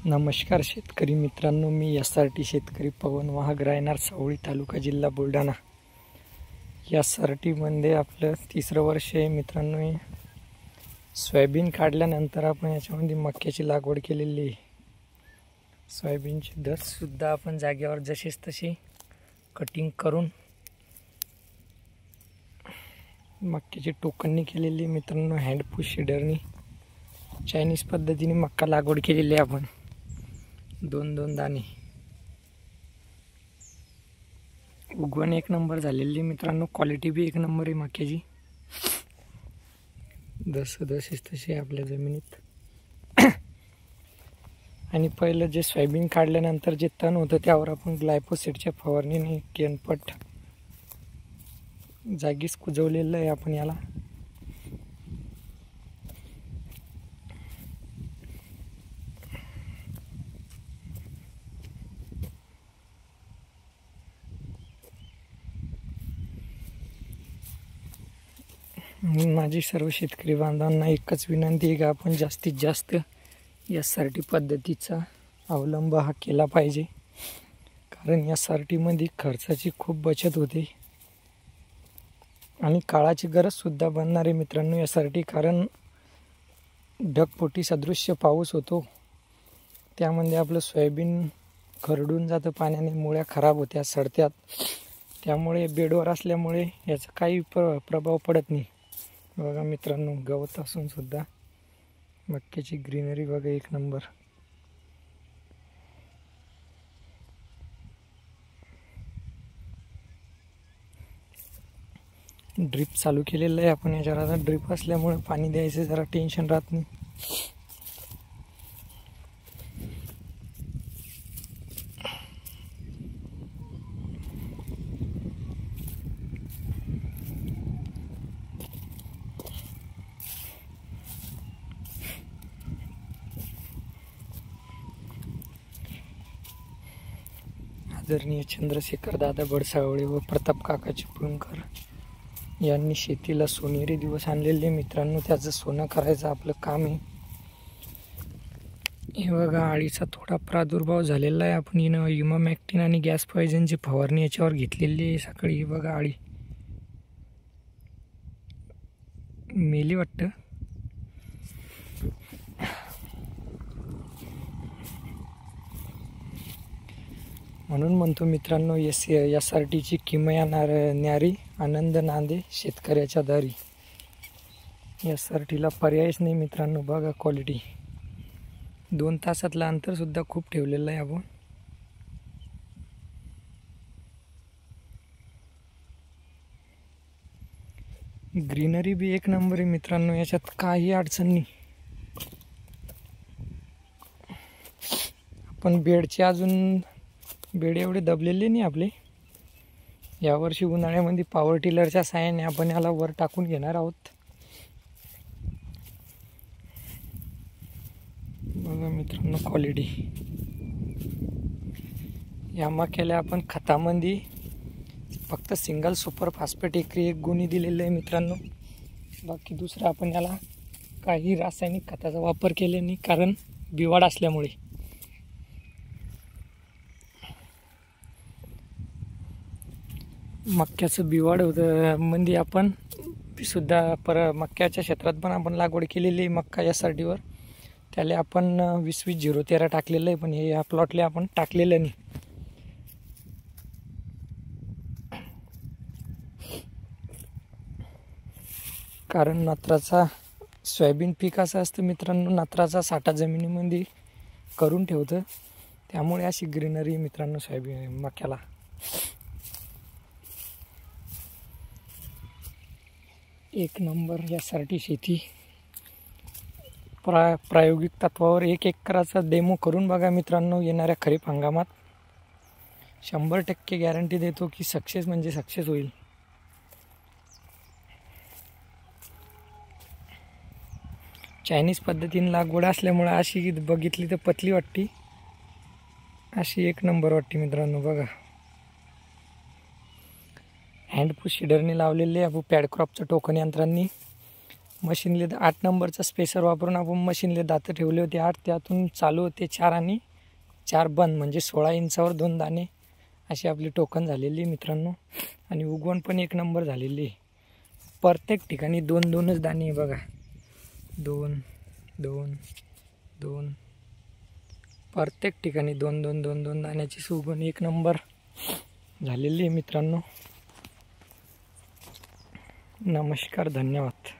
नमस्कार शेतकरी मित्रांनो, मी SRT शेतकरी पवन वाहक राहणार सावळी तालुका जिल्हा बुलढाणा। SRT मध्ये आपलं तिसरं वर्ष आहे मित्रांनो। सोयाबीन काढल्यानंतर आपण याच्यामध्ये मक्याची लागवड केलेली आहे। सोयाबीनचे दस सुद्धा आपण जागेवर जसेच तसे कटिंग करून मक्याची टोकणी केलेली मित्रांनो। हँड पुश सीडरनी चायनीज पद्धतीने मक्का लागवड केलेली आहे आपण। दोन दाणे उगवण एक नंबर झालेली मित्रांनो। क्वालिटी भी एक नंबर आहे मक्याची। दस तसे आपल्या जमिनीत आणि पहिलं जे सोयाबीन काढल्यानंतर जे तण होतं त्यावर आपण ग्लायफोसेटच्या फवारणीने केनपट जागीच कुजवलेलं आहे आपण याला। माझी सर्व शेतकरी बांधवांना एकच विनंती आहे की आपण जास्तीत जास्त SRT पद्धतीचा अवलंब हा केला पाहिजे, कारण SRT मध्ये खर्चाची खूप बचत होते आणि काळाची गरज सुद्धा बनणार आहे मित्रांनो SRT। कारण ढगफुटी सदृश्य पाऊस होतो, त्यामध्ये आपलं सोयाबीन खरडून जातं पाण्याने, मुळ्या खराब होत्या, सडत्यात। त्यामुळे बेडवर असल्यामुळे याचा काही प्रभाव पडत नाही। बघा मित्रांनो, गवत असून सुद्धा मक्याची ग्रीनरी बघा एक नंबर। ड्रिप चालू केलेलं आहे आपण याच्यावर। आता ड्रिप असल्यामुळे पाणी द्यायचं जरा टेन्शन राहत नाही। आदरणीय चंद्रशेखर दादा बडसावळे व प्रताप काका चिपळूणकर यांनी शेतीला सोनेरी दिवस आणलेले मित्रांनो। त्याचं सोनं करायचं आपलं काम आहे। हे बघा, अळीचा थोडा प्रादुर्भाव झालेला आहे। आपण इमामॅक्टिन आणि गॅस पॉयझनची फवारणी याच्यावर घेतलेली आहे सकाळी। हे बघा, अळी मेली वाटतं। म्हणून म्हणतो मित्रांनो, SRTची किमया न्यारी, आनंद नांदे शेतकऱ्याच्या दारी। SRTला पर्यायच नाही मित्रांनो। बघा क्वालिटी, 2 तासातलं अंतर सुद्धा खूप ठेवलेलं आहे आपण। ग्रीनरी भी एक नंबर आहे मित्रांनो, याच्यात काही अडचण नाही। आपण बेडचे अजून बेड एवढे दबलेले नाही आपले। यावर्षी उन्हाळ्यामध्ये पॉवर टिलरच्या साहाय्याने आपण याला वर टाकून घेणार आहोत। बघा मित्रांनो क्वालिटी। या मक्याला आपण खतामध्ये फक्त सिंगल सुपर फॉस्फेट एकरी 1 गुणी दिलेलं आहे मित्रांनो। बाकी दुसरं आपण याला काही रासायनिक खताचा वापर केले नाही, कारण बिवाड असल्यामुळे। मक्याचं बिवाड होतं म्हणजे आपण सुद्धा मक्याच्या क्षेत्रात पण आपण लागवड केलेली आहे मक्का SRTवर। त्याला आपण 20-20-0-13 टाकलेलं आहे, पण हे या प्लॉटला आपण टाकलेलं नाही। कारण नत्राचा सोयाबीन पीक असं असतं मित्रांनो, नत्राचा साठा जमिनीमध्ये करून ठेवतं, त्यामुळे अशी ग्रीनरी मित्रांनो सोयाबीन मक्याला। एक नंबर SRT शेती। प्रायोगिक तत्वावर 1 एकराचा डेमो करून बघा मित्रांनो। येणाऱ्या खरीप हंगामात 100% गॅरंटी देतो की सक्सेस म्हणजे सक्सेस होईल। चायनीज पद्धतीने लागवड असल्यामुळे अशी बघितली तर पतली वाटते, अशी एक नंबर वाटते मित्रांनो। बघा, हँड पुश सीडरने लावलेले आहे, पॅड क्रॉपचं टोकन यंत्रांनी मशीनले 8 नंबरचा स्पेसर वापरून आपण मशीनले दातं ठेवले होते 8, त्यातून चालू होते 4 आणि 4 बंद, म्हणजे 16 इंचावर 2 दाणे अशी आपली टोकन झालेली मित्रांनो. आणि उगवण पण 1 नंबर झालेली. प्रत्येक ठिकाणी 2-2च दाणे बघा, 2 2 2, प्रत्येक ठिकाणी 2-2 दाण्याची उगवण 1 नंबर झालेली मित्रांनो. नमस्कार, धन्यवाद.